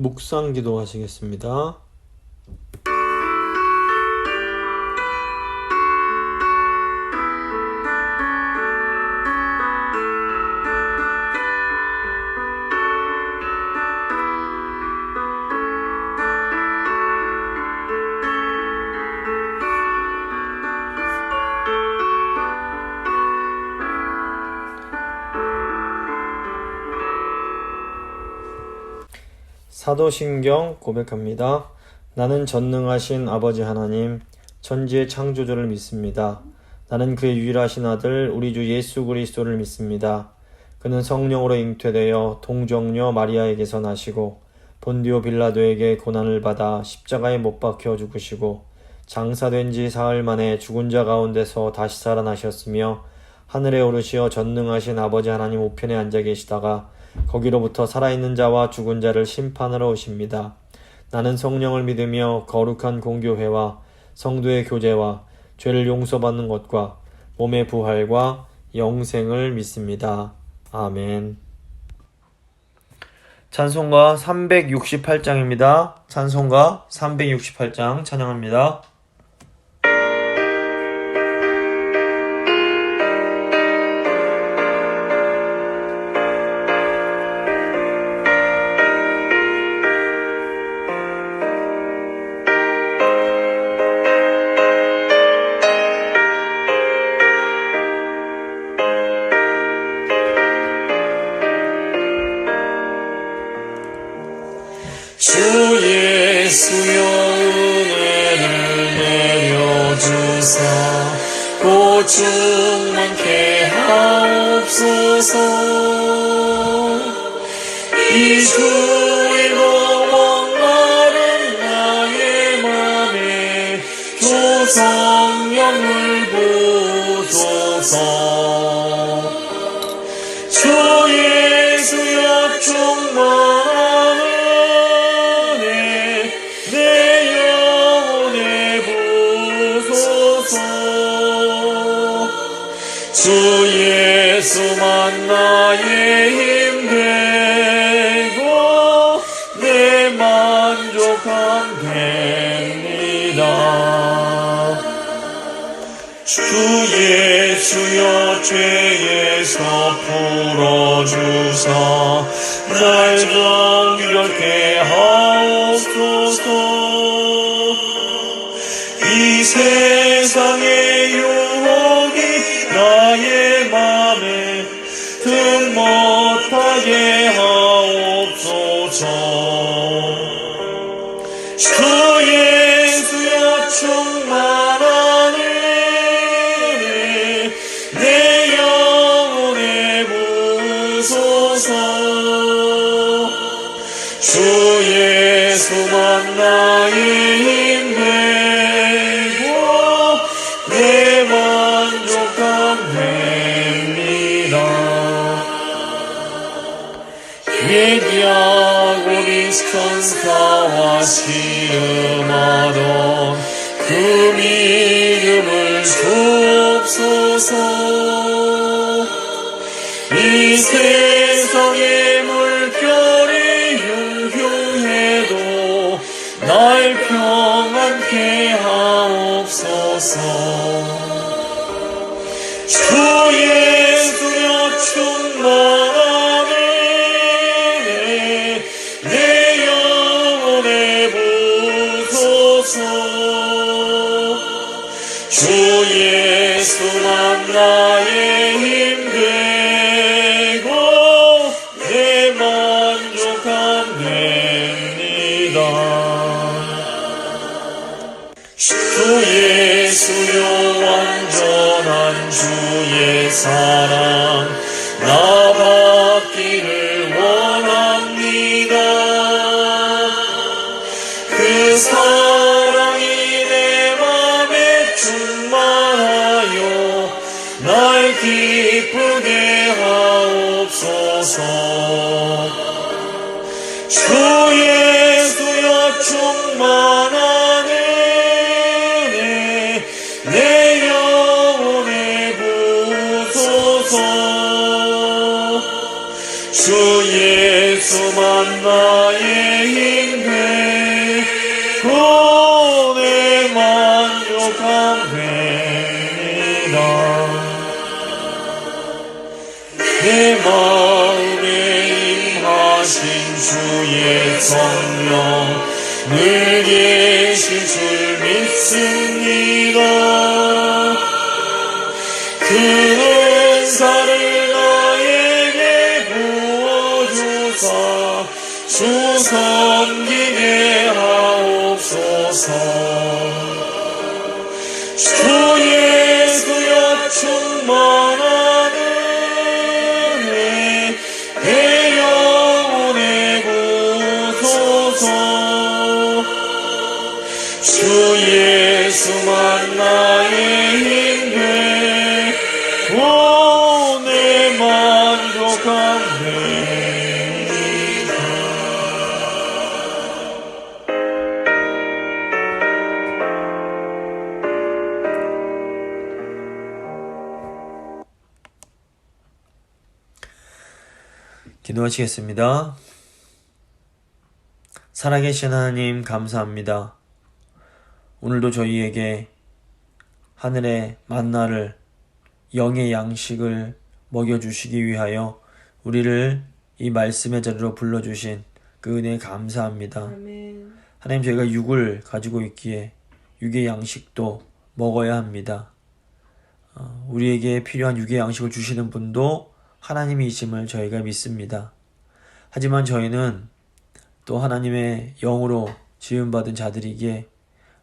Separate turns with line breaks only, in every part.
묵상 기도하시겠습니다. 사도신경 고백합니다. 나는 전능하신 아버지 하나님, 천지의 창조주를 믿습니다. 나는 그의 유일하신 아들 우리 주 예수 그리스도를 믿습니다. 그는 성령으로 잉태되어 동정녀 마리아에게서 나시고 본디오 빌라도에게 고난을 받아 십자가에 못 박혀 죽으시고 장사된 지 사흘 만에 죽은 자 가운데서 다시 살아나셨으며 하늘에 오르시어 전능하신 아버지 하나님 우편에 앉아 계시다가 거기로부터 살아있는 자와 죽은 자를 심판하러 오십니다. 나는 성령을 믿으며 거룩한 공교회와 성도의 교제와 죄를 용서받는 것과 몸의 부활과 영생을 믿습니다. 아멘. 찬송가 368장입니다. 찬송가 368장 찬양합니다.
주 예수여 은혜를 내려주사 고충 많게 하옵소서. 이 주의 목마른 나의 맘에 조성령을 부소서. 주 예수여 충만한 주 예수만 나의 힘 되고 내 만족함 됩니다. 주 예수여 죄에서 풀어주사 날 정결케 하옵소서. 이 세상의 유혹이 나의 맘에 등 못하게 하옵소서. 주 예수여 충만한 은혜 내 영혼에 부소서. 주 예수만 나의 힘 되고 내 만족함 됩니다. 예기하고 미천사와 시음하던 그 믿음을 주옵소서. 이 세상의 물결이 흉흉해도 날 평안케 하옵소서. 주 예수여 충만한 은혜 내 영혼에 부소서. 주 예수만 나의 힘 되고 내 만족함 됩니다. 주 예수여 완전한 주의 사랑 나 받기를 원합니다. 그 사랑이 내 맘에 충만하여 날 기쁘게 하옵소서. 주 예수여 충만한 은혜 내 영혼에 부소서. 주 예수만 나의 힘 주의 성령 늘 계신 줄 믿습니다. 그 은사를 나에게 부어주사 주 섬기게 하옵소서. 주 예수여 충만한 은혜 내 영혼에 부소서. 주 예수만 나의 힘돼 오늘 만족하네.
기도하시겠습니다. 살아계신 하나님 감사합니다. 오늘도 저희에게 하늘의 만나를 영의 양식을 먹여주시기 위하여 우리를 이 말씀의 자리로 불러주신 그 은혜에 감사합니다.
아멘.
하나님, 저희가 육을 가지고 있기에 육의 양식도 먹어야 합니다. 우리에게 필요한 육의 양식을 주시는 분도 하나님이심을 저희가 믿습니다. 하지만 저희는 또 하나님의 영으로 지음받은 자들이기에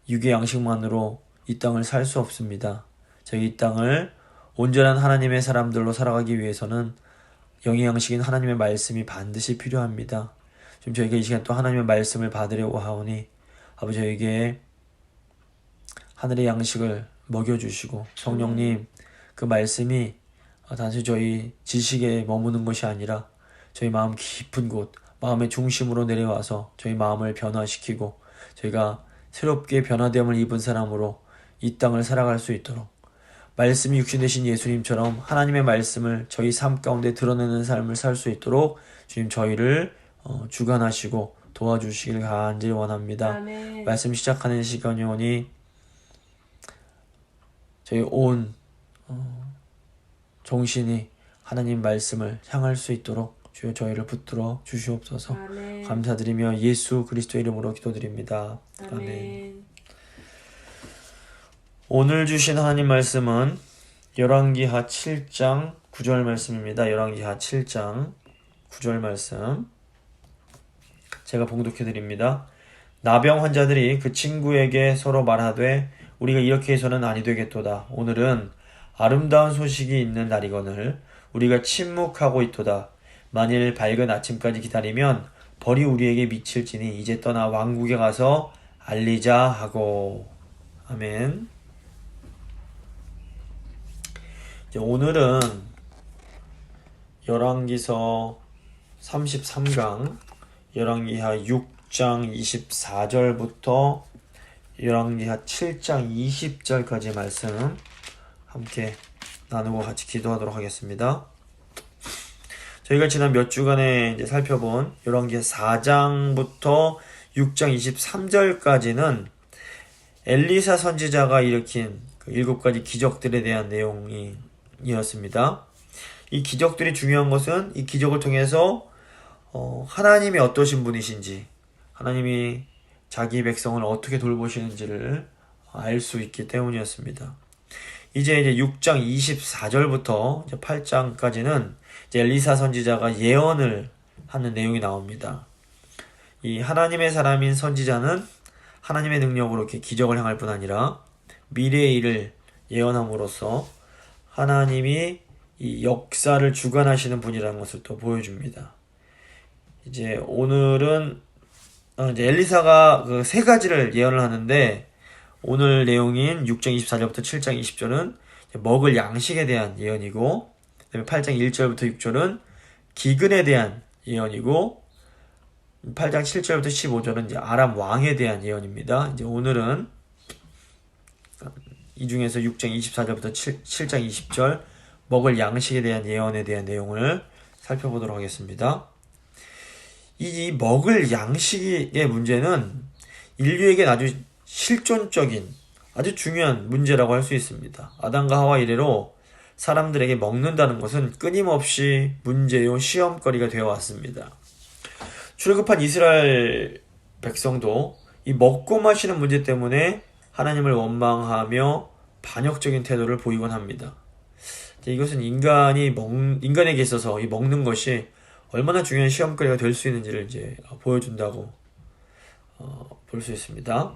육의 양식만으로 이 땅을 살 수 없습니다. 저희 이 땅을 온전한 하나님의 사람들로 살아가기 위해서는 영의 양식인 하나님의 말씀이 반드시 필요합니다. 좀 저희가 이 시간 또 하나님의 말씀을 받으려고 하오니 아버지, 저에게 하늘의 양식을 먹여주시고 성령님, 그 말씀이 단순히 저희 지식에 머무는 것이 아니라 저희 마음 깊은 곳, 마음의 중심으로 내려와서 저희 마음을 변화시키고 저희가 새롭게 변화됨을 입은 사람으로 이 땅을 살아갈 수 있도록 말씀이 육신 되신 예수님처럼 하나님의 말씀을 저희 삶 가운데 드러내는 삶을 살 수 있도록 주님 저희를 주관하시고 도와주시길 간절히 원합니다.
아멘.
말씀 시작하는 시간이 오니 저희 온 정신이 하나님 말씀을 향할 수 있도록 주여 저희를 붙들어 주시옵소서.
아멘.
감사드리며 예수 그리스도의 이름으로 기도드립니다. 아멘. 오늘 주신 하나님 말씀은 열왕기하 7장 9절 말씀입니다. 열왕기하 7장 9절 말씀 제가 봉독해 드립니다. 나병 환자들이 그 친구에게 서로 말하되 우리가 이렇게 해서는 아니 되겠도다. 오늘은 아름다운 소식이 있는 날이거늘 우리가 침묵하고 있도다. 만일 밝은 아침까지 기다리면 벌이 우리에게 미칠지니 이제 떠나 왕국에 가서 알리자 하고. 아멘. 오늘은 열왕기서 33강 열왕기하 6장 24절부터 열왕기하 7장 20절까지 말씀 함께 나누고 같이 기도하도록 하겠습니다. 저희가 지난 몇 주간에 이제 살펴본 열왕기하 4장부터 6장 23절까지는 엘리사 선지자가 일으킨 그 7가지 기적들에 대한 내용이었습니다. 이 기적들이 중요한 것은 이 기적을 통해서 하나님이 어떠신 분이신지, 하나님이 자기 백성을 어떻게 돌보시는지를 알 수 있기 때문이었습니다. 이제 6장 24절부터 8장까지는 이제 엘리사 선지자가 예언을 하는 내용이 나옵니다. 이 하나님의 사람인 선지자는 하나님의 능력으로 이렇게 기적을 행할 뿐 아니라 미래의 일을 예언함으로써 하나님이 이 역사를 주관하시는 분이라는 것을 또 보여줍니다. 이제 오늘은 이제 엘리사가 그 3가지를 예언을 하는데 오늘 내용인 6장 24절부터 7장 20절은 먹을 양식에 대한 예언이고, 그다음에 8장 1절부터 6절은 기근에 대한 예언이고, 8장 7절부터 15절은 이제 아람 왕에 대한 예언입니다. 이제 오늘은 이 중에서 6장 24절부터 7장 20절 먹을 양식에 대한 예언에 대한 내용을 살펴보도록 하겠습니다. 이 먹을 양식의 문제는 인류에게 아주 실존적인 아주 중요한 문제라고 할 수 있습니다. 아담과 하와 이래로 사람들에게 먹는다는 것은 끊임없이 문제요 시험거리가 되어 왔습니다. 출애굽한 이스라엘 백성도 이 먹고 마시는 문제 때문에 하나님을 원망하며 반역적인 태도를 보이곤 합니다. 이것은 인간에게 있어서 이 먹는 것이 얼마나 중요한 시험거리가 될 수 있는지를 이제 보여준다고 볼 수 있습니다.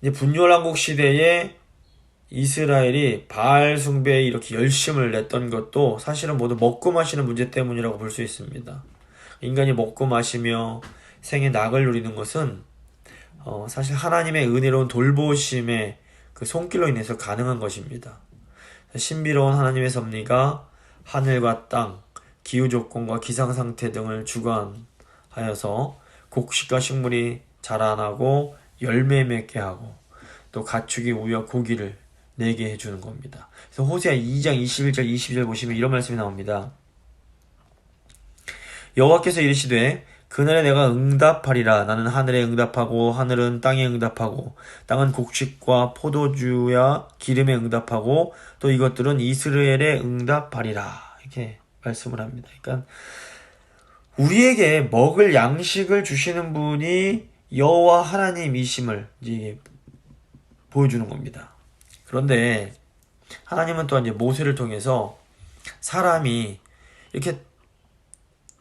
이제 분열왕국 시대에 이스라엘이 바알 숭배에 이렇게 열심을 냈던 것도 사실은 모두 먹고 마시는 문제 때문이라고 볼 수 있습니다. 인간이 먹고 마시며 생의 낙을 누리는 것은 사실 하나님의 은혜로운 돌보심의 그 손길로 인해서 가능한 것입니다. 신비로운 하나님의 섭리가 하늘과 땅, 기후조건과 기상상태 등을 주관하여서 곡식과 식물이 자라나고 열매 맺게 하고 또 가축이 우여 고기를 내게 해주는 겁니다. 그래서 호세아 2장 21절 22절 보시면 이런 말씀이 나옵니다. 여호와께서 이르시되 그날에 내가 응답하리라. 나는 하늘에 응답하고 하늘은 땅에 응답하고 땅은 곡식과 포도주야 기름에 응답하고 또 이것들은 이스라엘에 응답하리라. 이렇게 말씀을 합니다. 그러니까 우리에게 먹을 양식을 주시는 분이 여호와 하나님이심을 이제 보여주는 겁니다. 그런데 하나님은 또한 이제 모세를 통해서 사람이 이렇게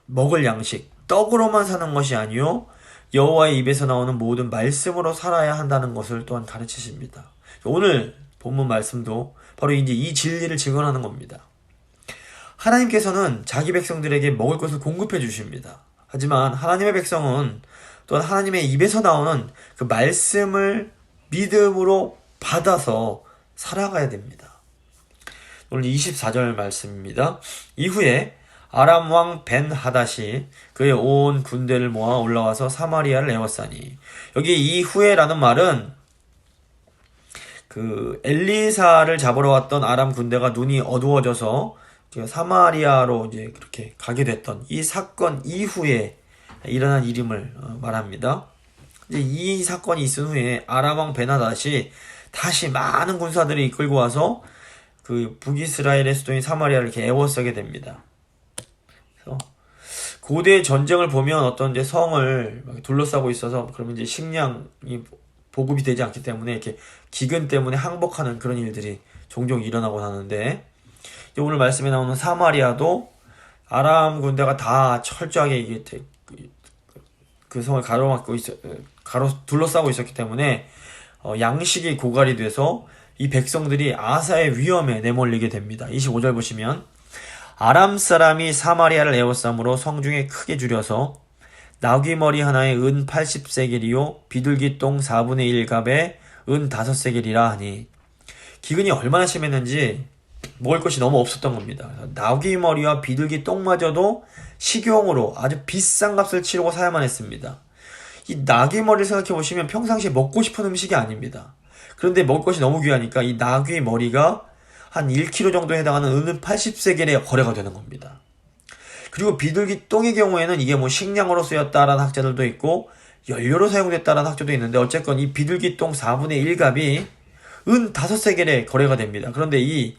먹을 양식, 떡으로만 사는 것이 아니요 여호와의 입에서 나오는 모든 말씀으로 살아야 한다는 것을 또한 가르치십니다. 오늘 본문 말씀도 바로 이제 이 진리를 증언하는 겁니다. 하나님께서는 자기 백성들에게 먹을 것을 공급해 주십니다. 하지만 하나님의 백성은 또한 하나님의 입에서 나오는 그 말씀을 믿음으로 받아서 살아가야 됩니다. 오늘 24절 말씀입니다. 이후에 아람 왕 벤 하닷이 그의 온 군대를 모아 올라와서 사마리아를 에워싸니, 여기 이후에라는 말은 그 엘리사를 잡으러 왔던 아람 군대가 눈이 어두워져서 사마리아로 이제 그렇게 가게 됐던 이 사건 이후에 일어난 일임을 말합니다. 이제 이 사건이 있은 후에 아람 왕 벤 하닷이 다시 많은 군사들을 이끌고 와서 그 북이스라엘의 수도인 사마리아를 이렇게 에워싸게 됩니다. 그래서 고대 전쟁을 보면 어떤 이제 성을 둘러싸고 있어서 그러면 이제 식량이 보급이 되지 않기 때문에 이렇게 기근 때문에 항복하는 그런 일들이 종종 일어나곤 하는데, 오늘 말씀에 나오는 사마리아도 아람 군대가 다 철저하게 이게 그 성을 둘러싸고 있었기 때문에 양식이 고갈이 돼서 이 백성들이 아사의 위험에 내몰리게 됩니다. 25절 보시면 아람 사람이 사마리아를 에워싸므로 성중에 크게 줄여서 나귀머리 하나에 은 80세겔이요 비둘기 똥 4분의 1갑에 은 5세겔이라 하니, 기근이 얼마나 심했는지 먹을 것이 너무 없었던 겁니다. 나귀머리와 비둘기 똥마저도 식용으로 아주 비싼 값을 치르고 사야만 했습니다. 이 나귀머리를 생각해 보시면 평상시에 먹고 싶은 음식이 아닙니다. 그런데 먹을 것이 너무 귀하니까 이 나귀머리가 한 1kg 정도에 해당하는 은 80세겔에 거래가 되는 겁니다. 그리고 비둘기 똥의 경우에는 이게 뭐 식량으로 쓰였다라는 학자들도 있고 연료로 사용됐다라는 학자도 있는데, 어쨌건 이 비둘기 똥 4분의 1갑이 은 5세겔에 거래가 됩니다. 그런데 이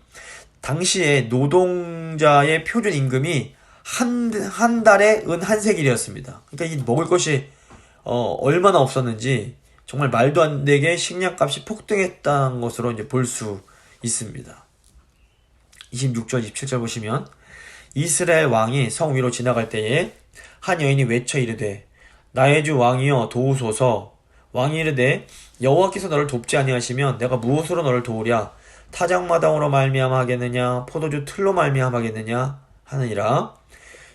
당시에 노동자의 표준 임금이 한 달에 은 1세겔이었습니다. 그러니까 이 먹을 것이 얼마나 없었는지 정말 말도 안 되게 식량값이 폭등했다는 것으로 이제 볼 수 있습니다. 26절, 27절 보시면 이스라엘 왕이 성 위로 지나갈 때에 한 여인이 외쳐 이르되 나의 주 왕이여 도우소서. 왕이 이르되 여호와께서 너를 돕지 아니하시면 내가 무엇으로 너를 도우랴? 타작마당으로 말미암아 하겠느냐? 포도주 틀로 말미암아 하겠느냐? 하느니라.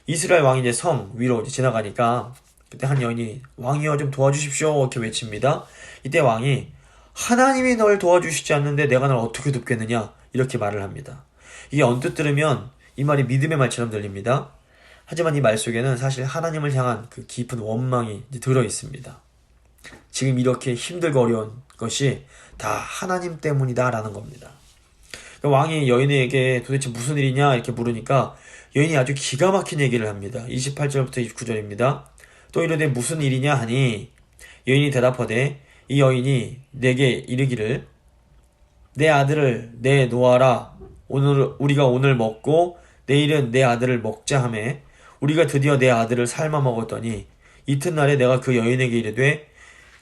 이스라엘 왕이 이제 성 위로 이제 지나가니까 그때 한 여인이 왕이여 좀 도와주십시오 이렇게 외칩니다. 이때 왕이 하나님이 널 도와주시지 않는데 내가 널 어떻게 돕겠느냐 이렇게 말을 합니다. 이게 언뜻 들으면 이 말이 믿음의 말처럼 들립니다. 하지만 이 말 속에는 사실 하나님을 향한 그 깊은 원망이 들어 있습니다. 지금 이렇게 힘들고 어려운 것이 다 하나님 때문이다 라는 겁니다. 왕이 여인에게 도대체 무슨 일이냐 이렇게 물으니까 여인이 아주 기가 막힌 얘기를 합니다. 28절부터 29절입니다. 또 이르되 무슨 일이냐 하니 여인이 대답하되 이 여인이 내게 이르기를 내 아들을 내놓아라. 우리가 오늘 먹고 내일은 내 아들을 먹자 하매 우리가 드디어 내 아들을 삶아 먹었더니 이튿날에 내가 그 여인에게 이르되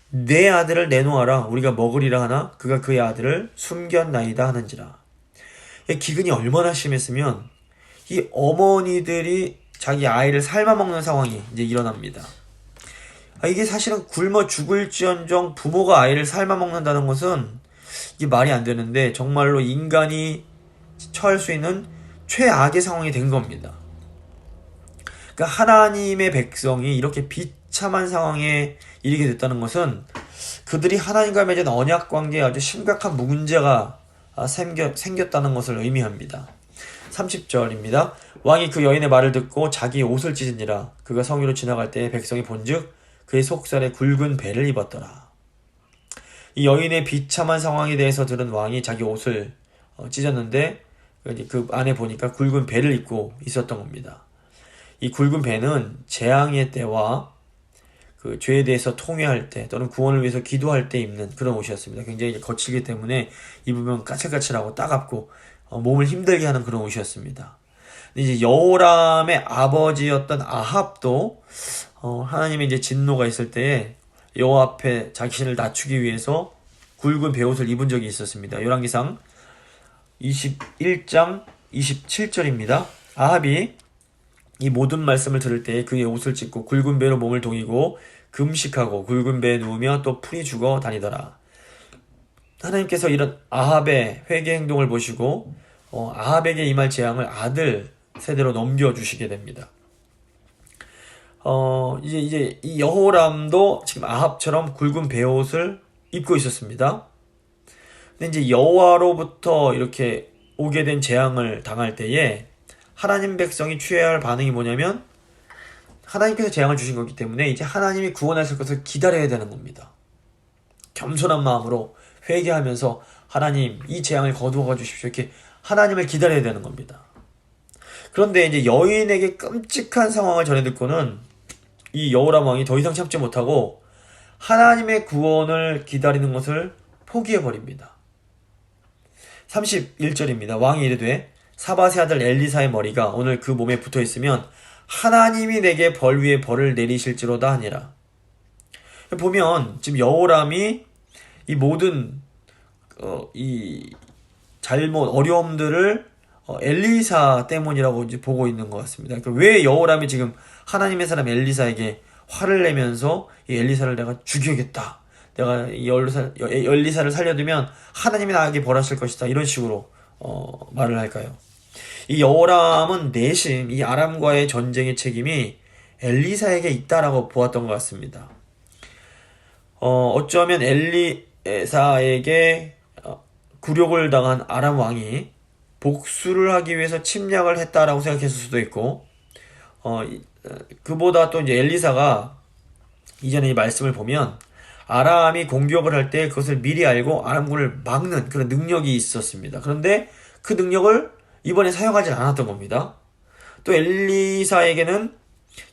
내 아들을 내놓아라 우리가 먹으리라 하나 그가 그의 아들을 숨겼나이다 하는지라. 이 기근이 얼마나 심했으면 이 어머니들이 자기 아이를 삶아 먹는 상황이 이제 일어납니다. 이게 사실은 굶어 죽을지언정 부모가 아이를 삶아 먹는다는 것은 이게 말이 안 되는데 정말로 인간이 처할 수 있는 최악의 상황이 된 겁니다. 그러니까 하나님의 백성이 이렇게 비참한 상황에 이르게 됐다는 것은 그들이 하나님과 맺은 언약 관계에 아주 심각한 문제가 생겼다는 것을 의미합니다. 30절입니다. 왕이 그 여인의 말을 듣고 자기 옷을 찢으니라. 그가 성 위로 지나갈 때에 백성이 본즉 그의 속살에 굵은 배를 입었더라. 이 여인의 비참한 상황에 대해서 들은 왕이 자기 옷을 찢었는데 그 안에 보니까 굵은 배를 입고 있었던 겁니다. 이 굵은 배는 재앙의 때와 그 죄에 대해서 통회할 때 또는 구원을 위해서 기도할 때 입는 그런 옷이었습니다. 굉장히 거칠기 때문에 입으면 까칠까칠하고 따갑고 몸을 힘들게 하는 그런 옷이었습니다. 이제 여호람의 아버지였던 아합도 하나님의 이제 진노가 있을 때에 여호와 앞에 자신을 낮추기 위해서 굵은 베옷을 입은 적이 있었습니다. 열왕기상 21장 27절입니다. 아합이 이 모든 말씀을 들을 때에 그의 옷을 찢고 굵은 배로 몸을 동이고 금식하고 굵은 배에 누우며 또 풀이 죽어 다니더라. 하나님께서 이런 아합의 회개 행동을 보시고 아합에게 임할 재앙을 아들 세대로 넘겨주시게 됩니다. 이제 이 여호람도 지금 아합처럼 굵은 베옷을 입고 있었습니다. 근데 이제 여호와로부터 이렇게 오게 된 재앙을 당할 때에 하나님 백성이 취해야 할 반응이 뭐냐면 하나님께서 재앙을 주신 거기 때문에 이제 하나님이 구원하실 것을 기다려야 되는 겁니다. 겸손한 마음으로 회개하면서 하나님 이 재앙을 거두어 주십시오 이렇게 하나님을 기다려야 되는 겁니다. 그런데 이제 여인에게 끔찍한 상황을 전해 듣고는 이 여호람 왕이 더 이상 참지 못하고 하나님의 구원을 기다리는 것을 포기해 버립니다. 31절입니다. 왕이 이르되 사밧의 아들 엘리사의 머리가 오늘 그 몸에 붙어 있으면 하나님이 내게 벌 위에 벌을 내리실지로다 하니라. 보면 지금 여호람이 이 모든 이 잘못 어려움들을 엘리사 때문이라고 이제 보고 있는 것 같습니다. 그러니까 왜 여호람이 지금 하나님의 사람 엘리사에게 화를 내면서 이 엘리사를 내가 죽여야겠다. 내가 이 엘리사를 살려두면 하나님이 나에게 벌하실 것이다. 이런 식으로 말을 할까요? 이 여호람은 내심 이 아람과의 전쟁의 책임이 엘리사에게 있다라고 보았던 것 같습니다. 어쩌면 엘리사에게 굴욕을 당한 아람 왕이 복수를 하기 위해서 침략을 했다라고 생각했을 수도 있고, 그보다 또 이제 엘리사가 이전에 이 말씀을 보면 아람이 공격을 할 때 그것을 미리 알고 아람군을 막는 그런 능력이 있었습니다. 그런데 그 능력을 이번에 사용하지 않았던 겁니다. 또 엘리사에게는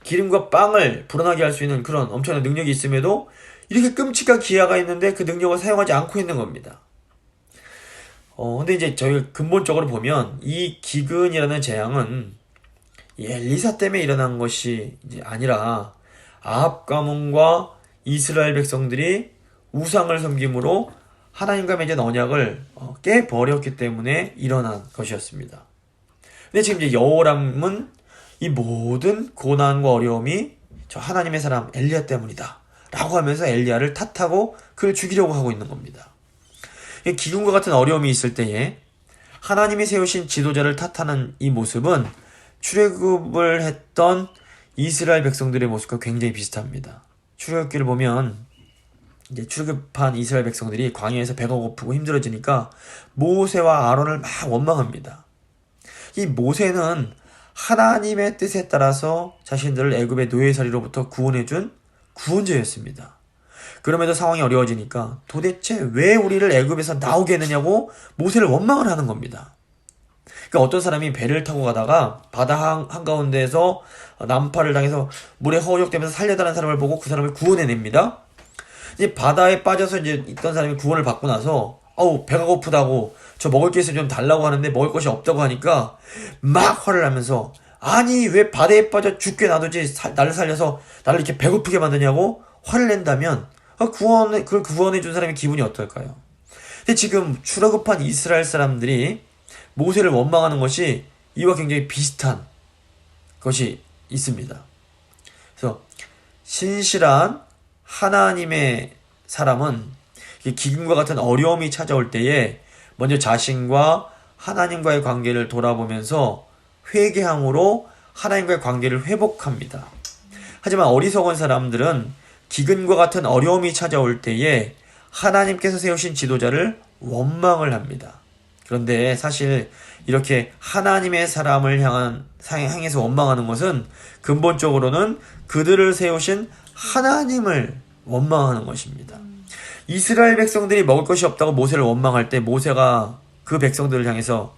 기름과 빵을 불어나게 할 수 있는 그런 엄청난 능력이 있음에도 이렇게 끔찍한 기아가 있는데 그 능력을 사용하지 않고 있는 겁니다. 근데 이제 저희가 근본적으로 보면 이 기근이라는 재앙은 이 엘리사 때문에 일어난 것이 이제 아니라 아합 가문과 이스라엘 백성들이 우상을 섬김으로 하나님과 맺은 언약을 깨버렸기 때문에 일어난 것이었습니다. 근데 지금 이제 여호람은 이 모든 고난과 어려움이 저 하나님의 사람 엘리야 때문이다 라고 하면서 엘리야를 탓하고 그를 죽이려고 하고 있는 겁니다. 기근과 같은 어려움이 있을 때에 하나님이 세우신 지도자를 탓하는 이 모습은 출애굽을 했던 이스라엘 백성들의 모습과 굉장히 비슷합니다. 출애굽기를 보면 이제 출애굽한 이스라엘 백성들이 광야에서 배가 고프고 힘들어지니까 모세와 아론을 막 원망합니다. 이 모세는 하나님의 뜻에 따라서 자신들을 애굽의 노예살이로부터 구원해준 구원자였습니다. 그럼에도 상황이 어려워지니까 도대체 왜 우리를 애굽에서 나오게 했느냐고 모세를 원망을 하는 겁니다. 그러니까 어떤 사람이 배를 타고 가다가 바다 한가운데에서 난파를 당해서 물에 허우적대면서 살려달라는 사람을 보고 그 사람을 구원해냅니다. 이제 바다에 빠져서 이제 있던 사람이 구원을 받고 나서 배가 고프다고 저 먹을 게 있으면 좀 달라고 하는데 먹을 것이 없다고 하니까 막 화를 하면서 아니 왜 바다에 빠져 죽게 놔두지 나를 살려서 나를 이렇게 배고프게 만드냐고 화를 낸다면 그걸 구원해 준 사람의 기분이 어떨까요? 근데 지금 출애굽한 이스라엘 사람들이 모세를 원망하는 것이 이와 굉장히 비슷한 것이 있습니다. 그래서 신실한 하나님의 사람은 기근과 같은 어려움이 찾아올 때에 먼저 자신과 하나님과의 관계를 돌아보면서 회개함으로 하나님과의 관계를 회복합니다. 하지만 어리석은 사람들은 기근과 같은 어려움이 찾아올 때에 하나님께서 세우신 지도자를 원망을 합니다. 그런데 사실 이렇게 하나님의 사람을 향해서 원망하는 것은 근본적으로는 그들을 세우신 하나님을 원망하는 것입니다. 이스라엘 백성들이 먹을 것이 없다고 모세를 원망할 때 모세가 그 백성들을 향해서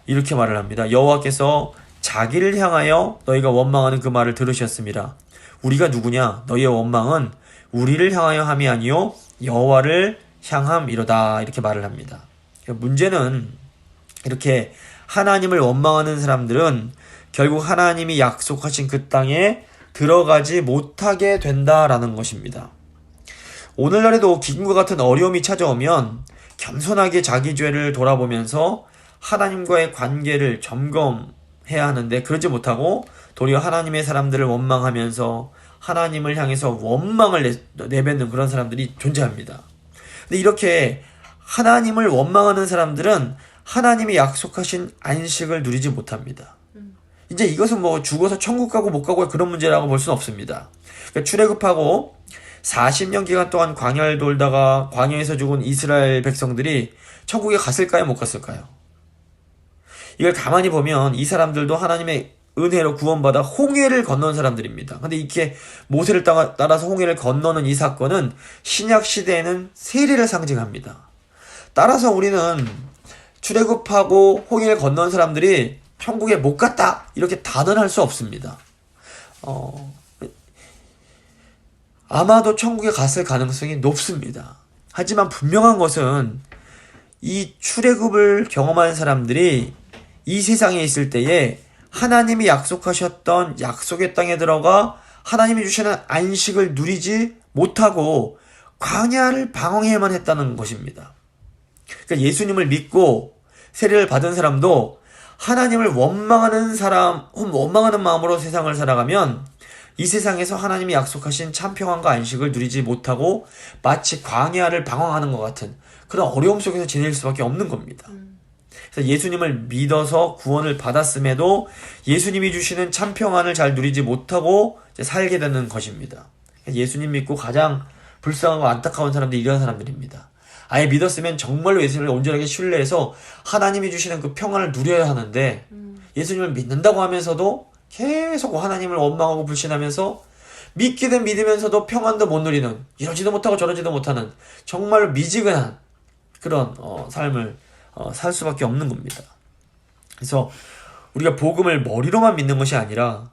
이렇게 말을 합니다. 여호와께서 자기를 향하여 너희가 원망하는 그 말을 들으셨습니다. 우리가 누구냐? 너희의 원망은 우리를 향하여 함이 아니요 여호와를 향함이로다. 이렇게 말을 합니다. 문제는 이렇게 하나님을 원망하는 사람들은 결국 하나님이 약속하신 그 땅에 들어가지 못하게 된다라는 것입니다. 오늘날에도 기근과 같은 어려움이 찾아오면 겸손하게 자기 죄를 돌아보면서 하나님과의 관계를 점검해야 하는데 그러지 못하고 도리어 하나님의 사람들을 원망하면서 하나님을 향해서 원망을 내뱉는 그런 사람들이 존재합니다. 근데 이렇게 하나님을 원망하는 사람들은 하나님이 약속하신 안식을 누리지 못합니다. 이제 이것은 뭐 죽어서 천국 가고 못 가고 그런 문제라고 볼 수는 없습니다. 그러니까 출애굽하고 40년 기간 동안 광야를 돌다가 광야에서 죽은 이스라엘 백성들이 천국에 갔을까요? 못 갔을까요? 이걸 가만히 보면 이 사람들도 하나님의 은혜로 구원받아 홍해를 건넌 사람들입니다. 근데 이렇게 모세를 따라서 홍해를 건너는 이 사건은 신약 시대에는 세례를 상징합니다. 따라서 우리는 출애굽하고 홍해를 건넌 사람들이 천국에 못 갔다 이렇게 단언할 수 없습니다. 아마도 천국에 갔을 가능성이 높습니다. 하지만 분명한 것은 이 출애굽을 경험한 사람들이 이 세상에 있을 때에 하나님이 약속하셨던 약속의 땅에 들어가 하나님이 주시는 안식을 누리지 못하고 광야를 방황해야만 했다는 것입니다. 그러니까 예수님을 믿고 세례를 받은 사람도 하나님을 원망하는 마음으로 세상을 살아가면 이 세상에서 하나님이 약속하신 참 평안과 안식을 누리지 못하고 마치 광야를 방황하는 것 같은 그런 어려움 속에서 지낼 수밖에 없는 겁니다. 그래서 예수님을 믿어서 구원을 받았음에도 예수님이 주시는 참 평안을 잘 누리지 못하고 살게 되는 것입니다. 예수님 믿고 가장 불쌍하고 안타까운 사람들이 이런 사람들입니다. 아예 믿었으면 정말로 예수님을 온전하게 신뢰해서 하나님이 주시는 그 평안을 누려야 하는데 예수님을 믿는다고 하면서도 계속 하나님을 원망하고 불신하면서 믿기든 믿으면서도 평안도 못 누리는 이러지도 못하고 저러지도 못하는 정말 미지근한 그런 삶을 살 수밖에 없는 겁니다. 그래서 우리가 복음을 머리로만 믿는 것이 아니라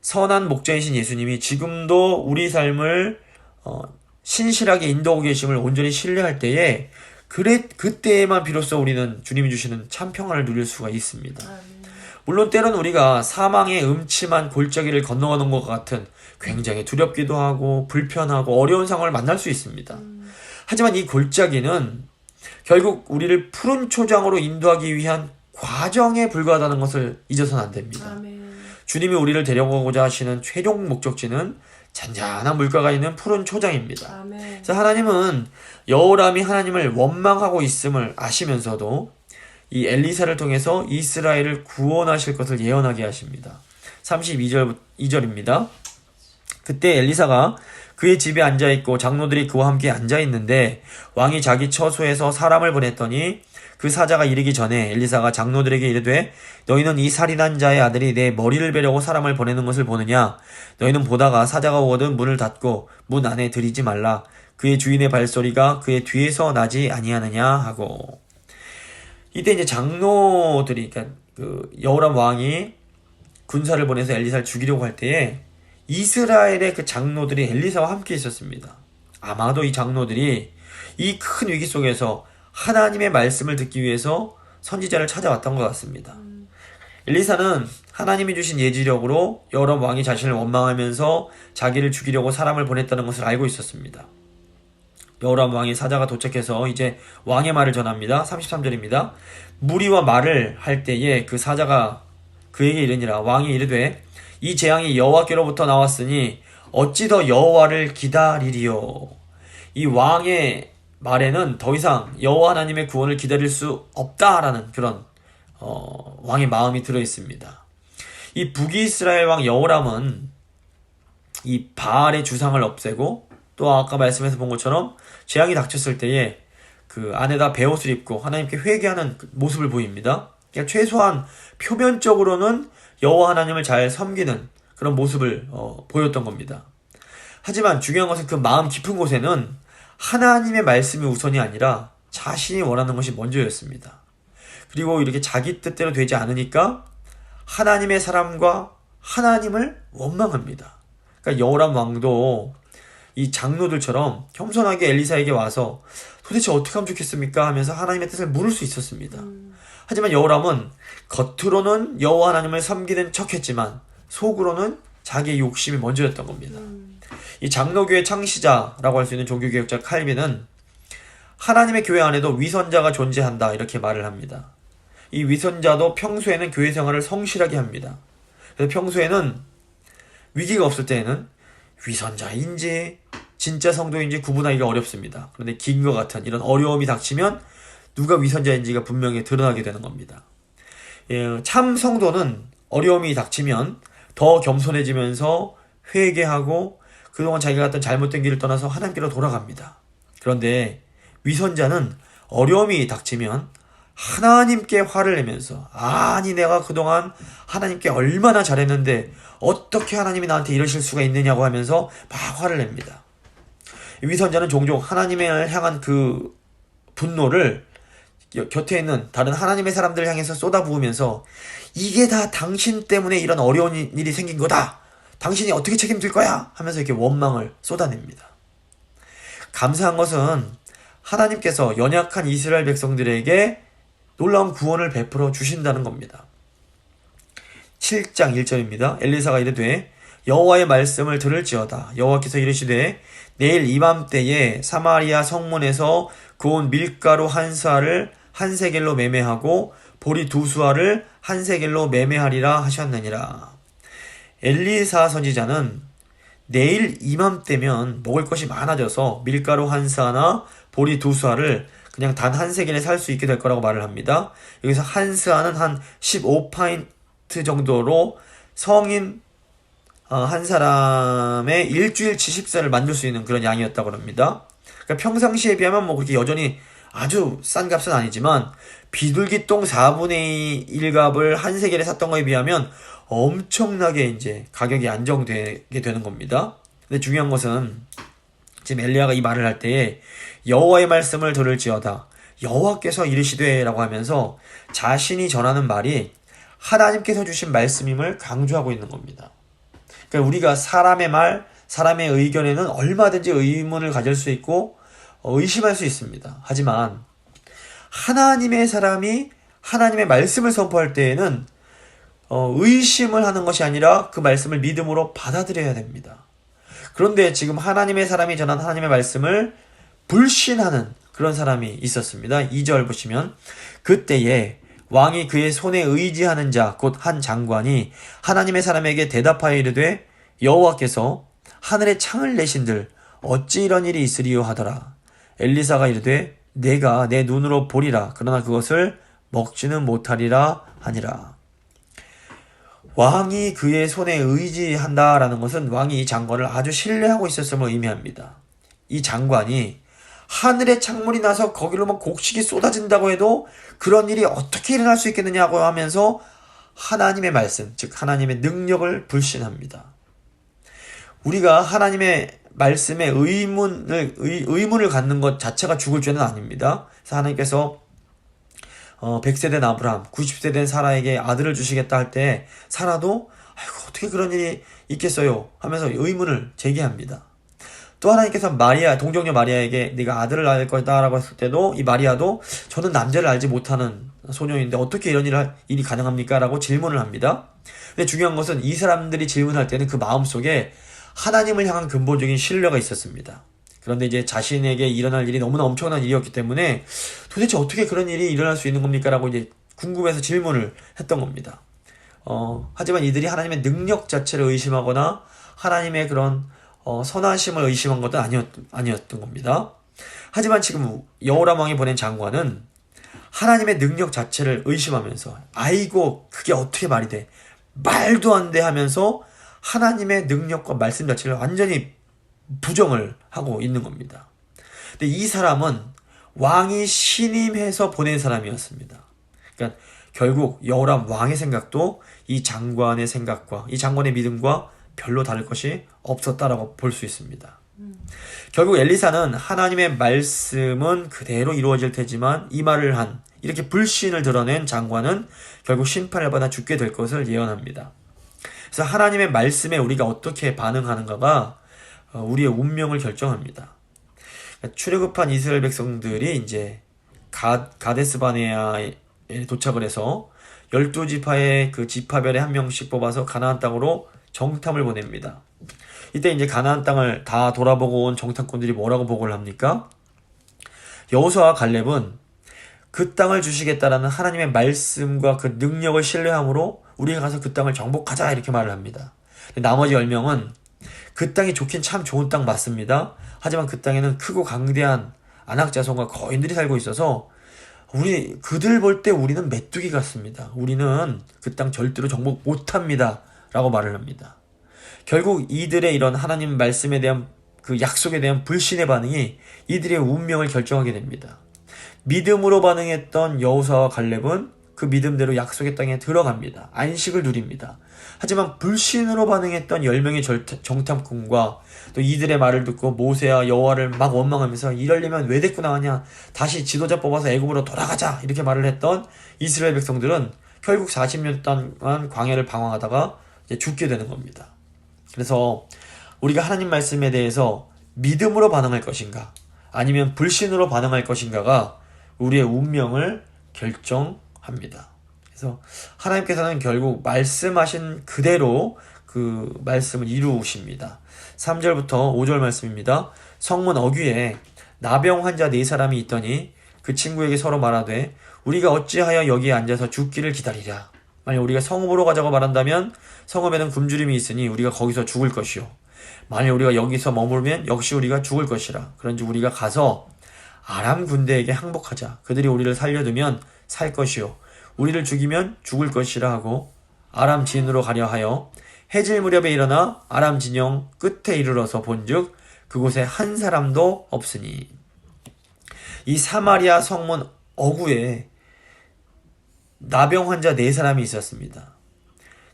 선한 목자이신 예수님이 지금도 우리 삶을 신실하게 인도하고 계심을 온전히 신뢰할 때에 그때에만 비로소 우리는 주님이 주시는 참 평안을 누릴 수가 있습니다. 물론 때로는 우리가 사망의 음침한 골짜기를 건너가는 것 같은 굉장히 두렵기도 하고 불편하고 어려운 상황을 만날 수 있습니다. 하지만 이 골짜기는 결국 우리를 푸른 초장으로 인도하기 위한 과정에 불과하다는 것을 잊어서는 안 됩니다.
아멘.
주님이 우리를 데려가고자 하시는 최종 목적지는 잔잔한 물가가 있는 푸른 초장입니다.
아멘.
그래서 하나님은 여호람이 하나님을 원망하고 있음을 아시면서도 이 엘리사를 통해서 이스라엘을 구원하실 것을 예언하게 하십니다. 32절입니다. 그때 엘리사가 그의 집에 앉아있고 장로들이 그와 함께 앉아있는데 왕이 자기 처소에서 사람을 보냈더니 그 사자가 이르기 전에 엘리사가 장로들에게 이르되 너희는 이 살인한 자의 아들이 내 머리를 베려고 사람을 보내는 것을 보느냐? 너희는 보다가 사자가 오거든 문을 닫고 문 안에 들이지 말라. 그의 주인의 발소리가 그의 뒤에서 나지 아니하느냐 하고. 이때 이제 장로들이 그러니까 그 여호람 왕이 군사를 보내서 엘리사를 죽이려고 할 때에 이스라엘의 그 장로들이 엘리사와 함께 있었습니다. 아마도 이 장로들이 이 큰 위기 속에서 하나님의 말씀을 듣기 위해서 선지자를 찾아왔던 것 같습니다. 엘리사는 하나님이 주신 예지력으로 여호람 왕이 자신을 원망하면서 자기를 죽이려고 사람을 보냈다는 것을 알고 있었습니다. 여호람 왕의 사자가 도착해서 이제 왕의 말을 전합니다. 33절입니다. 무리와 말을 할 때에 그 사자가 그에게 이르니라. 왕이 이르되 이 재앙이 여호와께로부터 나왔으니 어찌 더 여호와를 기다리리요. 이 왕의 말에는 더 이상 여호와 하나님의 구원을 기다릴 수 없다라는 그런 왕의 마음이 들어 있습니다. 이 북이스라엘 왕 여호람은 이 바알의 주상을 없애고 또 아까 말씀에서 본 것처럼 재앙이 닥쳤을 때에 그 안에다 베옷을 입고 하나님께 회개하는 모습을 보입니다. 그러니까 최소한 표면적으로는 여호와 하나님을 잘 섬기는 그런 모습을 보였던 겁니다. 하지만 중요한 것은 그 마음 깊은 곳에는 하나님의 말씀이 우선이 아니라 자신이 원하는 것이 먼저였습니다. 그리고 이렇게 자기 뜻대로 되지 않으니까 하나님의 사람과 하나님을 원망합니다. 그러니까 여호람 왕도 이 장로들처럼 겸손하게 엘리사에게 와서 도대체 어떻게 하면 좋겠습니까? 하면서 하나님의 뜻을 물을 수 있었습니다. 하지만 여호람은 겉으로는 여호와 하나님을 섬기는 척했지만 속으로는 자기의 욕심이 먼저였던 겁니다. 이 장로교회 창시자라고 할 수 있는 종교개혁자 칼빈은 하나님의 교회 안에도 위선자가 존재한다 이렇게 말을 합니다. 이 위선자도 평소에는 교회 생활을 성실하게 합니다. 그래서 평소에는 위기가 없을 때에는 위선자인지 진짜 성도인지 구분하기가 어렵습니다. 그런데 긴과 같은 이런 어려움이 닥치면 누가 위선자인지가 분명히 드러나게 되는 겁니다. 참 성도는 어려움이 닥치면 더 겸손해지면서 회개하고 그동안 자기가 갔던 잘못된 길을 떠나서 하나님께로 돌아갑니다. 그런데 위선자는 어려움이 닥치면 하나님께 화를 내면서 아니 내가 그동안 하나님께 얼마나 잘했는데 어떻게 하나님이 나한테 이러실 수가 있느냐고 하면서 막 화를 냅니다. 위선자는 종종 하나님을 향한 그 분노를 곁에 있는 다른 하나님의 사람들을 향해서 쏟아부으면서 이게 다 당신 때문에 이런 어려운 일이 생긴 거다. 당신이 어떻게 책임질 거야? 하면서 이렇게 원망을 쏟아냅니다. 감사한 것은 하나님께서 연약한 이스라엘 백성들에게 놀라운 구원을 베풀어 주신다는 겁니다. 7장 1절입니다. 엘리사가 이르되 여호와의 말씀을 들을지어다. 여호와께서 이르시되 내일 이맘때에 사마리아 성문에서 고운 밀가루 한 수알을 한 세겔로 매매하고 보리 두 수알을 한 세겔로 매매하리라 하셨느니라. 엘리사 선지자는 내일 이맘때면 먹을 것이 많아져서 밀가루 한 스아나 보리 두 스아를 그냥 단 한 세겔에 살 수 있게 될 거라고 말을 합니다. 여기서 한 스아는 한 15파인트 정도로 성인 한 사람의 일주일치 식사를 만들 수 있는 그런 양이었다고 합니다. 그러니까 평상시에 비하면 뭐 그렇게 여전히 아주 싼 값은 아니지만 비둘기똥 4분의 1값을 한 세겔에 샀던 거에 비하면 엄청나게 이제 가격이 안정되게 되는 겁니다. 근데 중요한 것은 지금 엘리야가 이 말을 할 때에 여호와의 말씀을 들을지어다. 여호와께서 이르시되 라고 하면서 자신이 전하는 말이 하나님께서 주신 말씀임을 강조하고 있는 겁니다. 그러니까 우리가 사람의 말, 사람의 의견에는 얼마든지 의문을 가질 수 있고 의심할 수 있습니다. 하지만 하나님의 사람이 하나님의 말씀을 선포할 때에는 의심을 하는 것이 아니라 그 말씀을 믿음으로 받아들여야 됩니다. 그런데 지금 하나님의 사람이 전한 하나님의 말씀을 불신하는 그런 사람이 있었습니다. 2절 보시면 그때에 왕이 그의 손에 의지하는 자 곧 한 장관이 하나님의 사람에게 대답하여 이르되 여호와께서 하늘에 창을 내신들 어찌 이런 일이 있으리요 하더라. 엘리사가 이르되 내가 내 눈으로 보리라. 그러나 그것을 먹지는 못하리라 하니라. 왕이 그의 손에 의지한다라는 것은 왕이 이 장관을 아주 신뢰하고 있었음을 의미합니다. 이 장관이 하늘에 창문이 나서 거기로 막 곡식이 쏟아진다고 해도 그런 일이 어떻게 일어날 수 있겠느냐고 하면서 하나님의 말씀, 즉 하나님의 능력을 불신합니다. 우리가 하나님의 말씀에 의문을 갖는 것 자체가 죽을 죄는 아닙니다. 그래서 하나님께서 100세 된 아브라함, 90세 된 사라에게 아들을 주시겠다 할 때 사라도 아이고 어떻게 그런 일이 있겠어요 하면서 의문을 제기합니다. 또 하나님께서 마리아, 동정녀 마리아에게 네가 아들을 낳을 거다 라고 했을 때도 이 마리아도 저는 남자를 알지 못하는 소녀인데 어떻게 이런 일이 가능합니까? 라고 질문을 합니다. 근데 중요한 것은 이 사람들이 질문할 때는 그 마음속에 하나님을 향한 근본적인 신뢰가 있었습니다. 그런데 이제 자신에게 일어날 일이 너무나 엄청난 일이었기 때문에 도대체 어떻게 그런 일이 일어날 수 있는 겁니까? 라고 이제 궁금해서 질문을 했던 겁니다. 하지만 이들이 하나님의 능력 자체를 의심하거나 하나님의 그런 선하심을 의심한 것도 아니었던 겁니다. 하지만 지금 여호람 왕이 보낸 장관은 하나님의 능력 자체를 의심하면서 아이고 그게 어떻게 말이 돼? 말도 안 돼 하면서 하나님의 능력과 말씀 자체를 완전히 부정을 하고 있는 겁니다. 근데 이 사람은 왕이 신임해서 보낸 사람이었습니다. 그러니까 결국 여호람 왕의 생각도 이 장관의 생각과 이 장관의 믿음과 별로 다를 것이 없었다라고 볼 수 있습니다. 결국 엘리사는 하나님의 말씀은 그대로 이루어질 테지만 이 말을 한 이렇게 불신을 드러낸 장관은 결국 심판을 받아 죽게 될 것을 예언합니다. 그래서 하나님의 말씀에 우리가 어떻게 반응하는가가 우리의 운명을 결정합니다. 출애굽한 이스라엘 백성들이 이제 가데스 바네아에 도착을 해서 12지파의 그 지파별에 한 명씩 뽑아서 가나안 땅으로 정탐을 보냅니다. 이때 이제 가나안 땅을 다 돌아보고 온 정탐꾼들이 뭐라고 보고를 합니까? 여호수아와 갈렙은 그 땅을 주시겠다라는 하나님의 말씀과 그 능력을 신뢰함으로 우리가 가서 그 땅을 정복하자 이렇게 말을 합니다. 나머지 10명은 그 땅이 좋긴 참 좋은 땅 맞습니다. 하지만 그 땅에는 크고 강대한 안악자손과 거인들이 살고 있어서 그들 볼 때 우리는 메뚜기 같습니다. 우리는 그 땅 절대로 정복 못합니다. 라고 말을 합니다. 결국 이들의 이런 하나님 말씀에 대한 그 약속에 대한 불신의 반응이 이들의 운명을 결정하게 됩니다. 믿음으로 반응했던 여호수아와 갈렙은 그 믿음대로 약속의 땅에 들어갑니다. 안식을 누립니다. 하지만 불신으로 반응했던 10명의 정탐꾼과 또 이들의 말을 듣고 모세와 여호와를 막 원망하면서 이러려면 왜 데리고 나왔냐, 다시 지도자 뽑아서 애굽으로 돌아가자 이렇게 말을 했던 이스라엘 백성들은 결국 40년 동안 광야를 방황하다가 이제 죽게 되는 겁니다. 그래서 우리가 하나님 말씀에 대해서 믿음으로 반응할 것인가 아니면 불신으로 반응할 것인가가 우리의 운명을 결정합니다. 그래서 하나님께서는 결국 말씀하신 그대로 그 말씀을 이루십니다. 3절부터 5절 말씀입니다. 성문 어귀에 나병 환자 4사람이 있더니 그 친구에게 서로 말하되 우리가 어찌하여 여기에 앉아서 죽기를 기다리랴. 만약 우리가 성읍으로 가자고 말한다면 성읍에는 굶주림이 있으니 우리가 거기서 죽을 것이요. 만약 우리가 여기서 머무르면 역시 우리가 죽을 것이라. 그런즉 우리가 가서 아람 군대에게 항복하자. 그들이 우리를 살려두면 살 것이요 우리를 죽이면 죽을 것이라 하고 아람 진으로 가려 하여 해질 무렵에 일어나 아람 진영 끝에 이르러서 본즉 그곳에 한 사람도 없으니. 이 사마리아 성문 어구에 나병 환자 4사람이 있었습니다.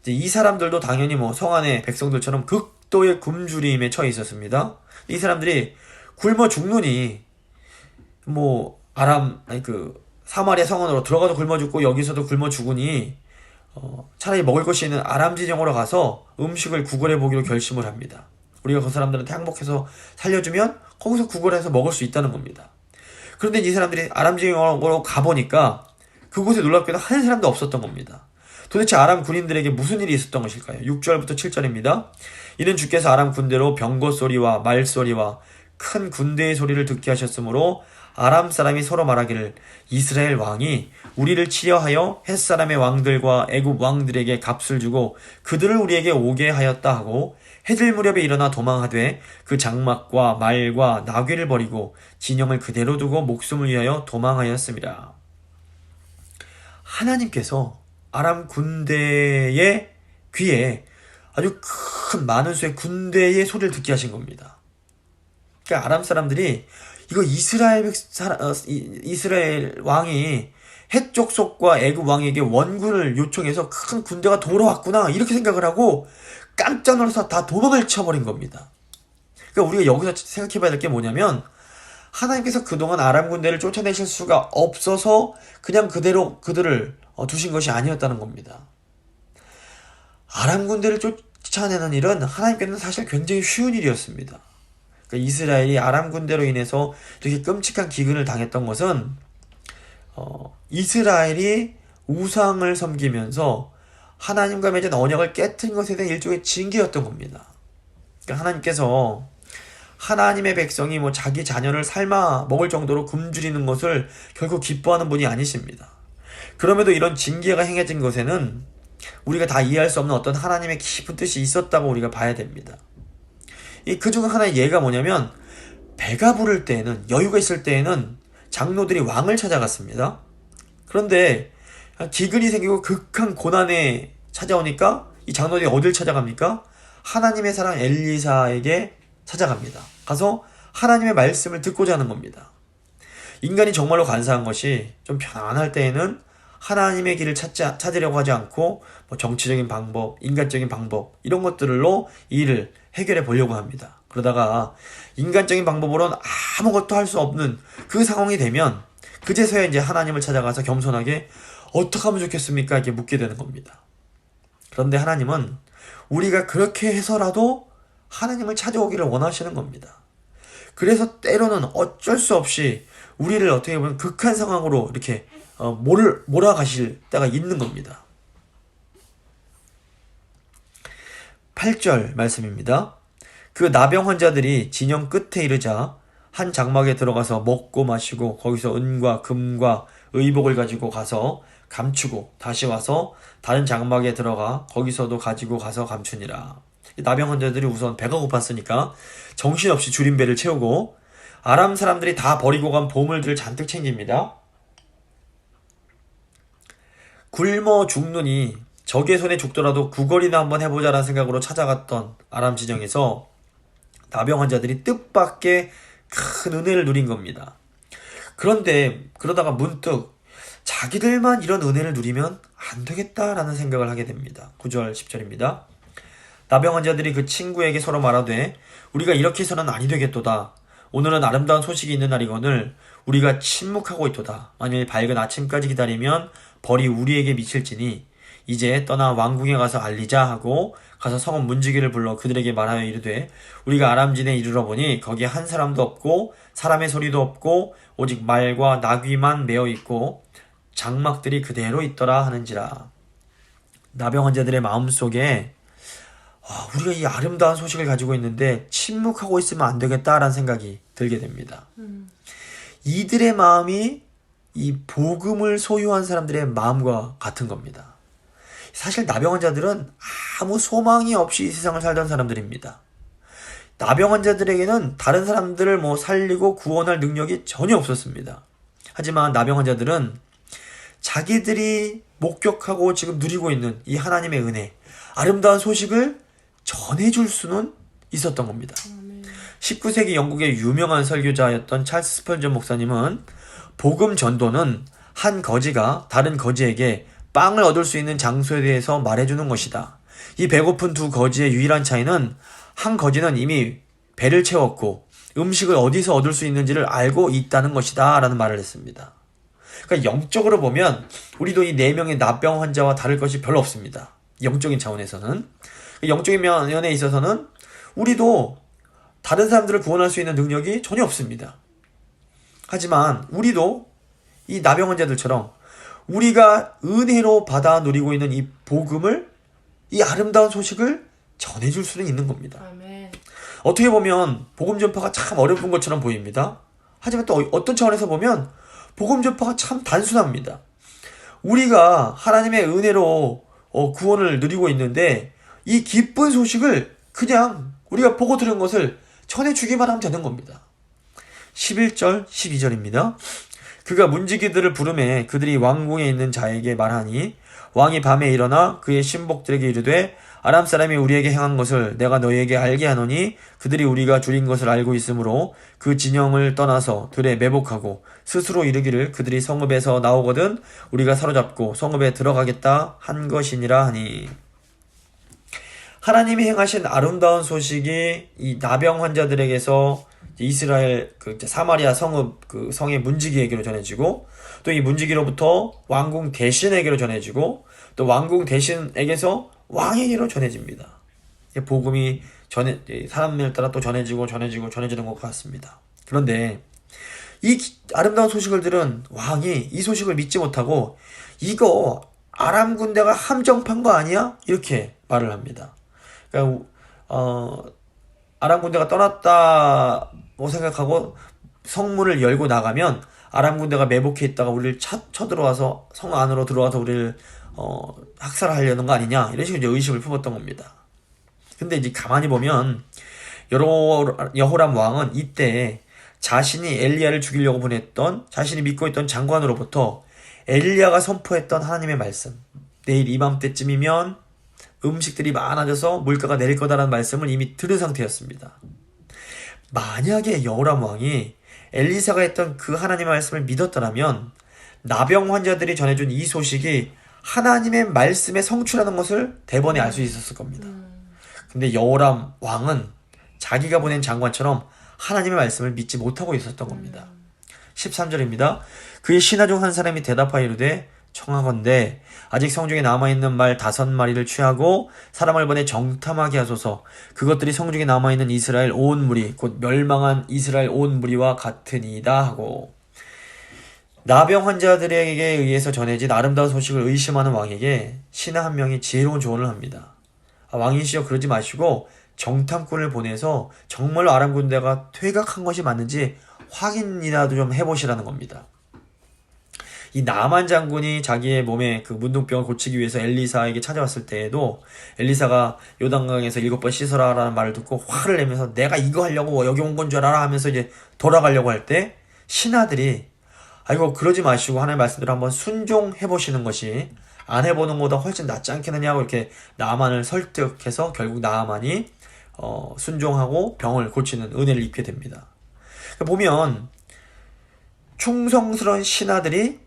이제 이 사람들도 당연히 성 안의 백성들처럼 극도의 굶주림에 처해 있었습니다. 이 사람들이 굶어 죽느니 사마리아 성원으로 들어가도 굶어 죽고 여기서도 굶어 죽으니 차라리 먹을 것이 있는 아람 진영으로 가서 음식을 구걸해 보기로 결심을 합니다. 우리가 그 사람들한테 항복해서 살려주면 거기서 구걸해서 먹을 수 있다는 겁니다. 그런데 이 사람들이 아람 진영으로 가보니까 그곳에 놀랍게도 한 사람도 없었던 겁니다. 도대체 아람 군인들에게 무슨 일이 있었던 것일까요? 6절부터 7절입니다. 이는 주께서 아람 군대로 병거 소리와 말 소리와 큰 군대의 소리를 듣게 하셨으므로 아람 사람이 서로 말하기를 이스라엘 왕이 우리를 치려하여 햇사람의 왕들과 애굽 왕들에게 값을 주고 그들을 우리에게 오게 하였다 하고 해질 무렵에 일어나 도망하되 그 장막과 말과 나귀를 버리고 진영을 그대로 두고 목숨을 위하여 도망하였습니다. 하나님께서 아람 군대의 귀에 아주 큰 많은 수의 군대의 소리를 듣게 하신 겁니다. 그러니까 아람 사람들이 이거 이스라엘 왕이 해쪽 속과 애굽 왕에게 원군을 요청해서 큰 군대가 돌아왔구나 이렇게 생각을 하고 깜짝 놀라서 다 도망을 쳐버린 겁니다. 그러니까 우리가 여기서 생각해봐야 될 게 뭐냐면 하나님께서 그동안 아람 군대를 쫓아내실 수가 없어서 그냥 그대로 그들을 두신 것이 아니었다는 겁니다. 아람 군대를 쫓아내는 일은 하나님께는 사실 굉장히 쉬운 일이었습니다. 그러니까 이스라엘이 아람 군대로 인해서 이렇게 끔찍한 기근을 당했던 것은 이스라엘이 우상을 섬기면서 하나님과 맺은 언약을 깨뜨린 것에 대한 일종의 징계였던 겁니다. 그러니까 하나님께서 하나님의 백성이 뭐 자기 자녀를 삶아 먹을 정도로 굶주리는 것을 결코 기뻐하는 분이 아니십니다. 그럼에도 이런 징계가 행해진 것에는 우리가 다 이해할 수 없는 어떤 하나님의 깊은 뜻이 있었다고 우리가 봐야 됩니다. 그중 하나의 예가 뭐냐면, 배가 부를 때에는, 여유가 있을 때에는 장로들이 왕을 찾아갔습니다. 그런데 기근이 생기고 극한 고난에 찾아오니까 이 장로들이 어딜 찾아갑니까? 하나님의 사랑 엘리사에게 찾아갑니다. 가서 하나님의 말씀을 듣고자 하는 겁니다. 인간이 정말로 간사한 것이 좀 편안할 때에는 하나님의 길을 찾으려고 하지 않고 뭐 정치적인 방법, 인간적인 방법 이런 것들로 이 일을 해결해 보려고 합니다. 그러다가 인간적인 방법으로는 아무것도 할 수 없는 그 상황이 되면 그제서야 이제 하나님을 찾아가서 겸손하게 어떻게 하면 좋겠습니까? 이렇게 묻게 되는 겁니다. 그런데 하나님은 우리가 그렇게 해서라도 하나님을 찾아오기를 원하시는 겁니다. 그래서 때로는 어쩔 수 없이 우리를 어떻게 보면 극한 상황으로 이렇게 몰아가실 때가 있는 겁니다. 8절 말씀입니다. 그 나병 환자들이 진영 끝에 이르자 한 장막에 들어가서 먹고 마시고 거기서 은과 금과 의복을 가지고 가서 감추고 다시 와서 다른 장막에 들어가 거기서도 가지고 가서 감추니라. 나병 환자들이 우선 배가 고팠으니까 정신없이 줄인 배를 채우고 아람 사람들이 다 버리고 간 보물들을 잔뜩 챙깁니다. 굶어 죽느니 적의 손에 죽더라도 구걸이나 한번 해보자라는 생각으로 찾아갔던 아람 진영에서 나병 환자들이 뜻밖의 큰 은혜를 누린 겁니다. 그런데 그러다가 문득 자기들만 이런 은혜를 누리면 안 되겠다라는 생각을 하게 됩니다. 9절 10절입니다. 나병 환자들이 그 친구에게 서로 말하되 우리가 이렇게 해서는 아니 되겠도다. 오늘은 아름다운 소식이 있는 날이거늘 우리가 침묵하고 있도다. 만일 밝은 아침까지 기다리면 벌이 우리에게 미칠지니 이제 떠나 왕궁에 가서 알리자 하고 가서 성읍 문지기를 불러 그들에게 말하여 이르되 우리가 아람진에 이르러 보니 거기에 한 사람도 없고 사람의 소리도 없고 오직 말과 나귀만 메어 있고 장막들이 그대로 있더라 하는지라. 나병 환자들의 마음속에 우리가 이 아름다운 소식을 가지고 있는데 침묵하고 있으면 안 되겠다라는 생각이 들게 됩니다. 이들의 마음이 이 복음을 소유한 사람들의 마음과 같은 겁니다. 사실 나병 환자들은 아무 소망이 없이 이 세상을 살던 사람들입니다. 나병 환자들에게는 다른 사람들을 뭐 살리고 구원할 능력이 전혀 없었습니다. 하지만 나병 환자들은 자기들이 목격하고 지금 누리고 있는 이 하나님의 은혜, 아름다운 소식을 전해줄 수는 있었던 겁니다. 19세기 영국의 유명한 설교자였던 찰스 스펄전 목사님은 복음 전도는 한 거지가 다른 거지에게 빵을 얻을 수 있는 장소에 대해서 말해주는 것이다. 이 배고픈 두 거지의 유일한 차이는 한 거지는 이미 배를 채웠고 음식을 어디서 얻을 수 있는지를 알고 있다는 것이다 라는 말을 했습니다. 그러니까 영적으로 보면 우리도 이 4명의 나병 환자와 다를 것이 별로 없습니다. 영적인 차원에서는. 영적인 면에 있어서는 우리도 다른 사람들을 구원할 수 있는 능력이 전혀 없습니다. 하지만 우리도 이 나병 환자들처럼 우리가 은혜로 받아 누리고 있는 이 복음을, 이 아름다운 소식을 전해줄 수는 있는 겁니다.
아멘.
어떻게 보면 복음 전파가 참 어려운 것처럼 보입니다. 하지만 또 어떤 차원에서 보면 복음 전파가 참 단순합니다. 우리가 하나님의 은혜로 구원을 누리고 있는데 이 기쁜 소식을 그냥 우리가 보고 들은 것을 전해주기만 하면 되는 겁니다. 11절 12절입니다. 그가 문지기들을 부르매 그들이 왕궁에 있는 자에게 말하니 왕이 밤에 일어나 그의 신복들에게 이르되 아람 사람이 우리에게 행한 것을 내가 너희에게 알게 하노니 그들이 우리가 줄인 것을 알고 있으므로 그 진영을 떠나서 들에 매복하고 스스로 이르기를 그들이 성읍에서 나오거든 우리가 사로잡고 성읍에 들어가겠다 한 것이니라 하니. 하나님이 행하신 아름다운 소식이 이 나병 환자들에게서 이스라엘 사마리아 성읍 성의 문지기에게로 전해지고 또 이 문지기로부터 왕궁 대신에게로 전해지고 또 왕궁 대신에게서 왕에게로 전해집니다. 복음이 사람에 따라 또 전해지는 것 같습니다. 그런데 이 아름다운 소식을 들은 왕이 이 소식을 믿지 못하고 이거 아람 군대가 함정판 거 아니야? 이렇게 말을 합니다. 그러니까 아람 군대가 떠났다고 생각하고 성문을 열고 나가면 아람 군대가 매복해 있다가 우리를 쳐들어와서 성 안으로 들어와서 우리를 학살하려는 거 아니냐, 이런 식으로 이제 의심을 품었던 겁니다. 근데 이제 가만히 보면 여호람 왕은 이때 자신이 엘리야를 죽이려고 보냈던, 자신이 믿고 있던 장관으로부터 엘리야가 선포했던 하나님의 말씀, 내일 이맘때쯤이면 음식들이 많아져서 물가가 내릴 거다라는 말씀을 이미 들은 상태였습니다. 만약에 여호람 왕이 엘리사가 했던 그 하나님의 말씀을 믿었더라면 나병 환자들이 전해준 이 소식이 하나님의 말씀의 성취라는 것을 대번에 알 수 있었을 겁니다. 근데 여호람 왕은 자기가 보낸 장관처럼 하나님의 말씀을 믿지 못하고 있었던 겁니다. 13절입니다. 그의 신하 중 한 사람이 대답하여 이르되 청하건대 아직 성중에 남아있는 말 5마리를 취하고 사람을 보내 정탐하게 하소서. 그것들이 성중에 남아있는 이스라엘 온 무리 곧 멸망한 이스라엘 온 무리와 같으니이다 하고, 나병 환자들에게 의해서 전해진 아름다운 소식을 의심하는 왕에게 신하 한 명이 지혜로운 조언을 합니다. 왕이시여, 그러지 마시고 정탐꾼을 보내서 정말로 아람 군대가 퇴각한 것이 맞는지 확인이라도 좀 해보시라는 겁니다. 이 나만 장군이 자기의 몸에 그 문둥병을 고치기 위해서 엘리사에게 찾아왔을 때에도 엘리사가 요단강에서 7번 씻어라 라는 말을 듣고 화를 내면서 내가 이거 하려고 여기 온 건 줄 알아 하면서 이제 돌아가려고 할 때 신하들이 아이고 그러지 마시고 하나님의 말씀대로 한번 순종해 보시는 것이 안 해보는 것보다 훨씬 낫지 않겠느냐고 이렇게 나만을 설득해서 결국 나만이 순종하고 병을 고치는 은혜를 입게 됩니다. 보면 충성스러운 신하들이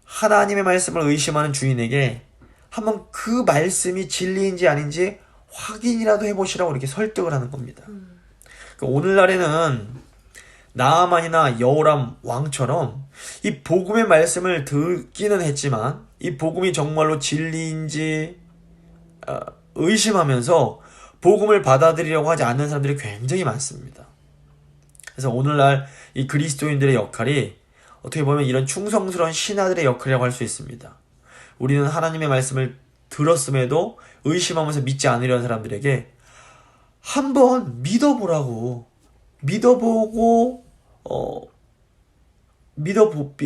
하나님의 말씀을 의심하는 주인에게 한번 그 말씀이 진리인지 아닌지 확인이라도 해보시라고 이렇게 설득을 하는 겁니다. 그러니까 오늘날에는 나아만이나 여호람 왕처럼 이 복음의 말씀을 듣기는 했지만 이 복음이 정말로 진리인지 의심하면서 복음을 받아들이려고 하지 않는 사람들이 굉장히 많습니다. 그래서 오늘날 이 그리스도인들의 역할이 어떻게 보면 이런 충성스러운 신하들의 역할이라고 할 수 있습니다. 우리는 하나님의 말씀을 들었음에도 의심하면서 믿지 않으려는 사람들에게 한번 믿어보라고, 믿어보고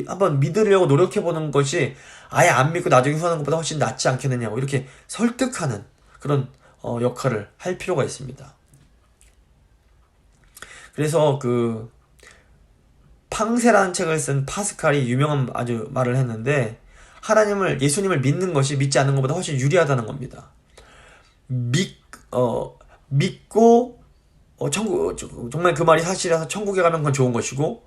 한번 믿으려고 노력해보는 것이 아예 안 믿고 나중에 후회하는 것보다 훨씬 낫지 않겠느냐고 이렇게 설득하는 그런 역할을 할 필요가 있습니다. 그래서 그 팡세라는 책을 쓴 파스칼이 유명한 아주 말을 했는데, 예수님을 믿는 것이 믿지 않는 것보다 훨씬 유리하다는 겁니다. 믿고 정말 그 말이 사실이라서 천국에 가면 그건 좋은 것이고,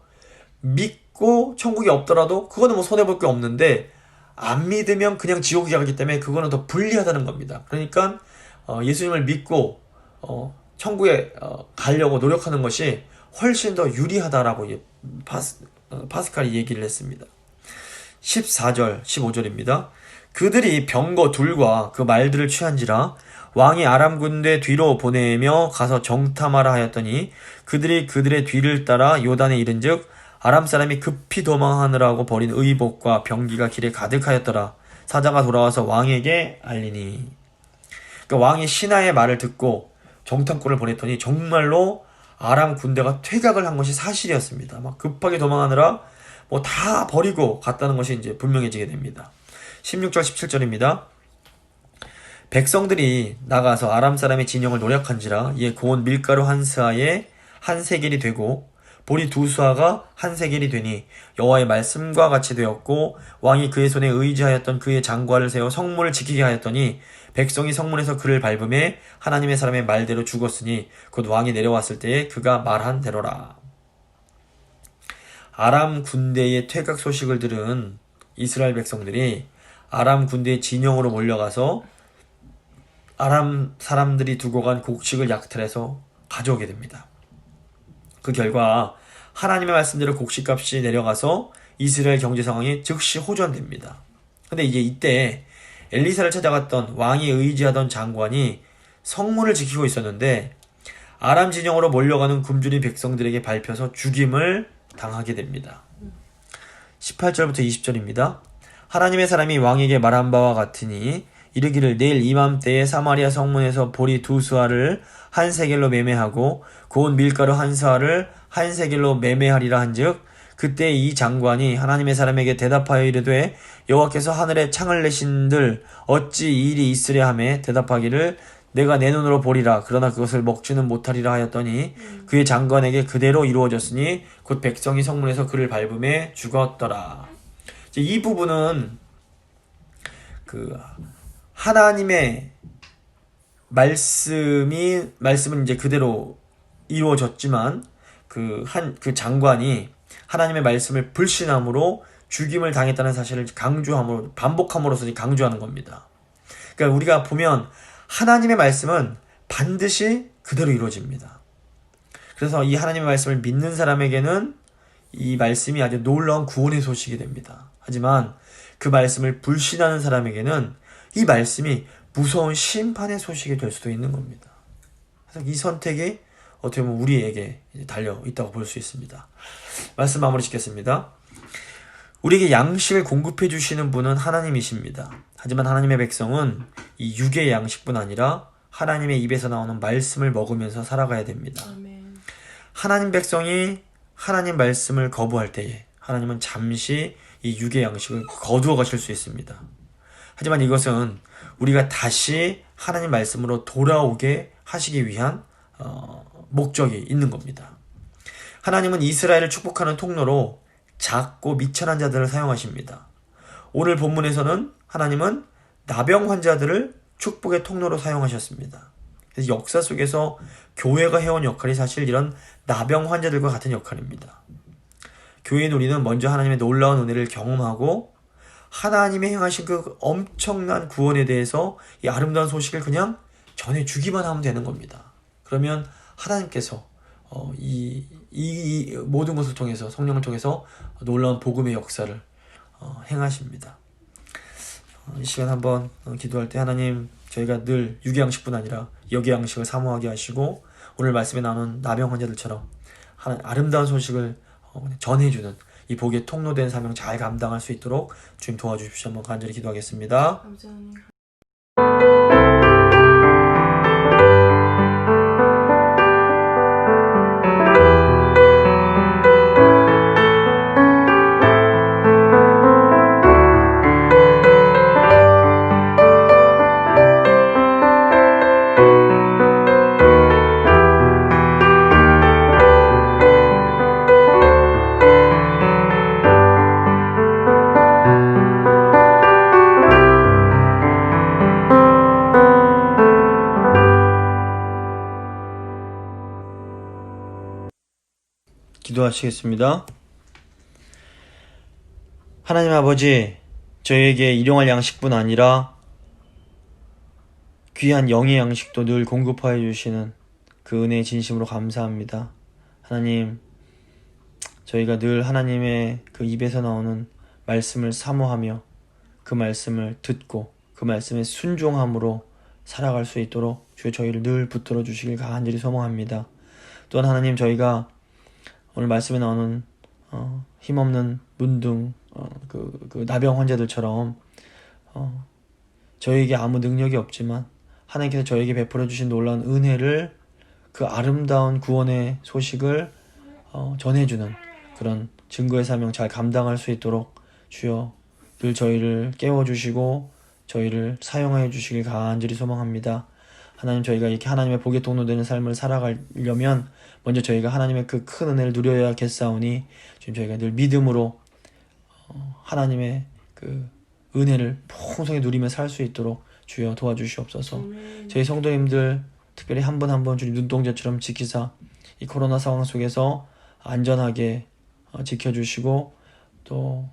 믿고 천국이 없더라도 그거는 뭐 손해볼 게 없는데 안 믿으면 그냥 지옥에 가기 때문에 그거는 더 불리하다는 겁니다. 그러니까 예수님을 믿고 천국에 가려고 노력하는 것이 훨씬 더 유리하다라고 파스칼이 얘기를 했습니다. 14절, 15절입니다. 그들이 병거 둘과 그 말들을 취한지라 왕이 아람 군대 뒤로 보내며 가서 정탐하라 하였더니 그들이 그들의 뒤를 따라 요단에 이른즉 아람 사람이 급히 도망하느라고 버린 의복과 병기가 길에 가득하였더라. 사자가 돌아와서 왕에게 알리니. 그러니까 왕이 신하의 말을 듣고 정탐꾼을 보냈더니 정말로 아람 군대가 퇴각을 한 것이 사실이었습니다. 막 급하게 도망하느라 뭐 다 버리고 갔다는 것이 이제 분명해지게 됩니다. 16절 17절입니다. 백성들이 나가서 아람 사람의 진영을 노력한지라 이에 고운 밀가루 한 스아에 한 세겔이 되고 보리 2수아가 한 세겔이 되니 여호와의 말씀과 같이 되었고 왕이 그의 손에 의지하였던 그의 장과를 세워 성문을 지키게 하였더니 백성이 성문에서 그를 밟음에 하나님의 사람의 말대로 죽었으니 곧 왕이 내려왔을 때에 그가 말한 대로라. 아람 군대의 퇴각 소식을 들은 이스라엘 백성들이 아람 군대의 진영으로 몰려가서 아람 사람들이 두고 간 곡식을 약탈해서 가져오게 됩니다. 그 결과 하나님의 말씀대로 곡식값이 내려가서 이스라엘 경제 상황이 즉시 호전됩니다. 근데 이제 이때 엘리사를 찾아갔던 왕이 의지하던 장관이 성문을 지키고 있었는데 아람 진영으로 몰려가는 굶주린 백성들에게 밟혀서 죽임을 당하게 됩니다. 18절부터 20절입니다. 하나님의 사람이 왕에게 말한 바와 같으니 이르기를 내일 이맘때에 사마리아 성문에서 보리 2수아를 한 세겔로 매매하고 고운 밀가루 한 스아를 한 세겔로 매매하리라 한즉 그때 이 장관이 하나님의 사람에게 대답하여 이르되 여호와께서 하늘에 창을 내신들 어찌 이 일이 있으랴 하매 대답하기를 내가 내 눈으로 보리라 그러나 그것을 먹지는 못하리라 하였더니 그의 장관에게 그대로 이루어졌으니 곧 백성이 성문에서 그를 밟음에 죽었더라. 이제 이 부분은 그 하나님의 말씀은 이제 그대로 이루어졌지만 그 장관이 하나님의 말씀을 불신함으로 죽임을 당했다는 사실을 강조함으로 반복함으로써 강조하는 겁니다. 그러니까 우리가 보면 하나님의 말씀은 반드시 그대로 이루어집니다. 그래서 이 하나님의 말씀을 믿는 사람에게는 이 말씀이 아주 놀라운 구원의 소식이 됩니다. 하지만 그 말씀을 불신하는 사람에게는 이 말씀이 무서운 심판의 소식이 될 수도 있는 겁니다. 그래서 이 선택이 어떻게 보면 우리에게 달려 있다고 볼 수 있습니다. 말씀 마무리 짓겠습니다. 우리에게 양식을 공급해 주시는 분은 하나님이십니다. 하지만 하나님의 백성은 이 육의 양식뿐 아니라 하나님의 입에서 나오는 말씀을 먹으면서 살아가야 됩니다.
아멘.
하나님 백성이 하나님 말씀을 거부할 때에 하나님은 잠시 이 육의 양식을 거두어 가실 수 있습니다. 하지만 이것은 우리가 다시 하나님 말씀으로 돌아오게 하시기 위한 목적이 있는 겁니다. 하나님은 이스라엘을 축복하는 통로로 작고 미천한 자들을 사용하십니다. 오늘 본문에서는 하나님은 나병 환자들을 축복의 통로로 사용하셨습니다. 그래서 역사 속에서 교회가 해온 역할이 사실 이런 나병 환자들과 같은 역할입니다. 교회인 우리는 먼저 하나님의 놀라운 은혜를 경험하고 하나님이 행하신 그 엄청난 구원에 대해서 이 아름다운 소식을 그냥 전해주기만 하면 되는 겁니다. 그러면 하나님께서 이 모든 것을 통해서 성령을 통해서 놀라운 복음의 역사를 행하십니다. 이 시간 한번 기도할 때 하나님 저희가 늘 육의 양식뿐 아니라 영의 양식을 사모하게 하시고 오늘 말씀에 나오는 나병 환자들처럼 아름다운 소식을 전해주는 이 복의 통로된 사명 잘 감당할 수 있도록 주님 도와주십시오. 한번 간절히 기도하겠습니다.
감사합니다.
기도하시겠습니다. 하나님 아버지, 저희에게 일용할 양식뿐 아니라 귀한 영의 양식도 늘 공급하여 주시는 그 은혜에 진심으로 감사합니다. 하나님, 저희가 늘 하나님의 그 입에서 나오는 말씀을 사모하며 그 말씀을 듣고 그 말씀에 순종함으로 살아갈 수 있도록 주여 저희를 늘 붙들어 주시길 간절히 소망합니다. 또한 하나님, 저희가 오늘 말씀에 나오는 힘없는 문둥 그 나병 환자들처럼 저희에게 아무 능력이 없지만 하나님께서 저에게 베풀어 주신 놀라운 은혜를 그 아름다운 구원의 소식을 전해주는 그런 증거의 사명 잘 감당할 수 있도록 주여 늘 저희를 깨워주시고 저희를 사용하여 주시길 간절히 소망합니다. 하나님, 저희가 이렇게 하나님의 복의 통로 되는 삶을 살아가려면 먼저 저희가 하나님의 그 큰 은혜를 누려야겠사오니 지금 저희가 늘 믿음으로 하나님의 그 은혜를 풍성히 누리며 살 수 있도록 주여 도와주시옵소서. 저희 성도님들 특별히 한 분 한 분 주님 눈동자처럼 지키사 이 코로나 상황 속에서 안전하게 지켜주시고 또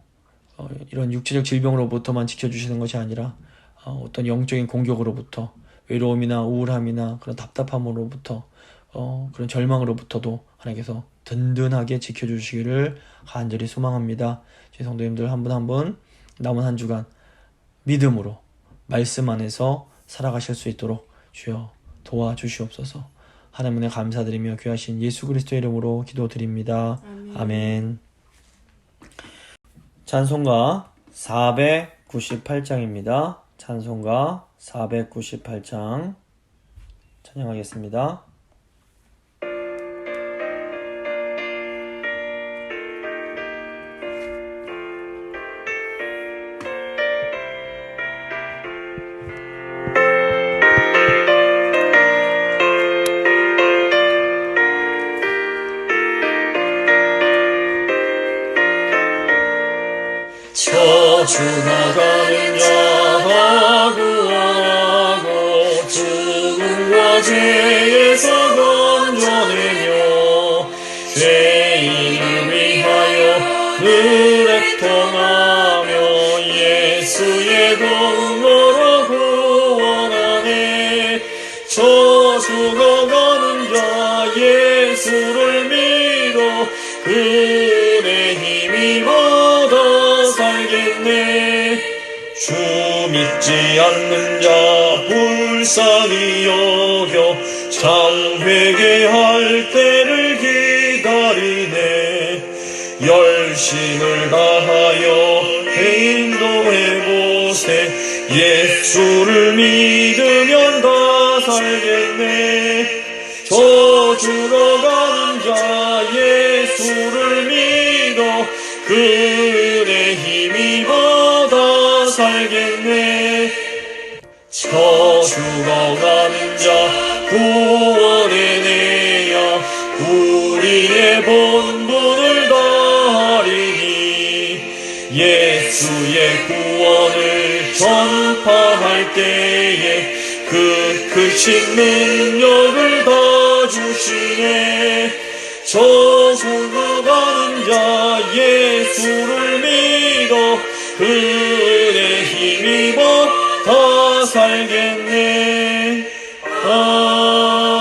이런 육체적 질병으로부터만 지켜주시는 것이 아니라 어떤 영적인 공격으로부터 외로움이나 우울함이나 그런 답답함으로부터 그런 절망으로부터도 하나님께서 든든하게 지켜주시기를 간절히 소망합니다. 저희 성도님들 한 분 한 분 남은 한 주간 믿음으로 말씀 안에서 살아가실 수 있도록 주여 도와주시옵소서. 하나님 은혜 감사드리며 귀하신 예수 그리스도의 이름으로 기도드립니다. 아멘. 찬송가 498장입니다. 찬송가 498장 찬양하겠습니다.
저주나가는 자 구원하고 죽음과 죄에서 건져내며 죄인을 위하여 늘 애통하며 예수의 공로로 구원하네. 저주나가는 자 예수를 믿어 그의 힘이 받아 살겠네. 주 믿지 않는 자 불쌍히 여겨 참 회개할 때를 기다리네. 열심을 다하여 인도해보세. 예수를 믿으면 다 살겠네. 저주러 가는 자 예수를 믿어 그의 힘이 받아 살겠네. 저주러 가는 자 구원해내야 우리의 본분을 다하리니. 예수의 구원을 전파할 때에 그 크신 능력을 다 주시네. 저주러 가는 자 예수를 믿어 그의 힘입어 다 살겠네. 아멘.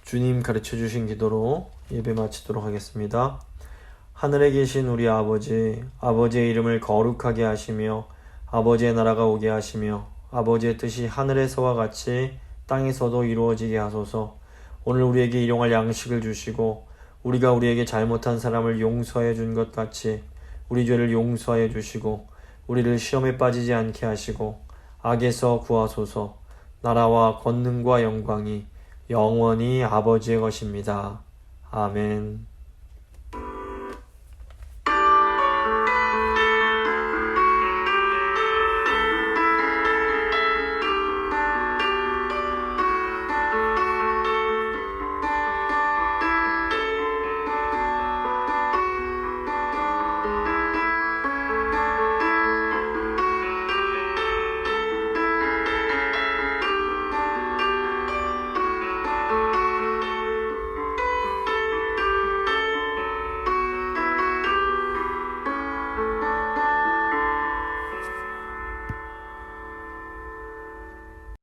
주님 가르쳐 주신 기도로 예배 마치도록 하겠습니다. 하늘에 계신 우리 아버지, 아버지의 이름을 거룩하게 하시며 아버지의 나라가 오게 하시며 아버지의 뜻이 하늘에서와 같이 땅에서도 이루어지게 하소서. 오늘 우리에게 일용할 양식을 주시고 우리가 우리에게 잘못한 사람을 용서해 준 것 같이 우리 죄를 용서하여 주시고 우리를 시험에 빠지지 않게 하시고 악에서 구하소서. 나라와 권능과 영광이 영원히 아버지의 것입니다. 아멘.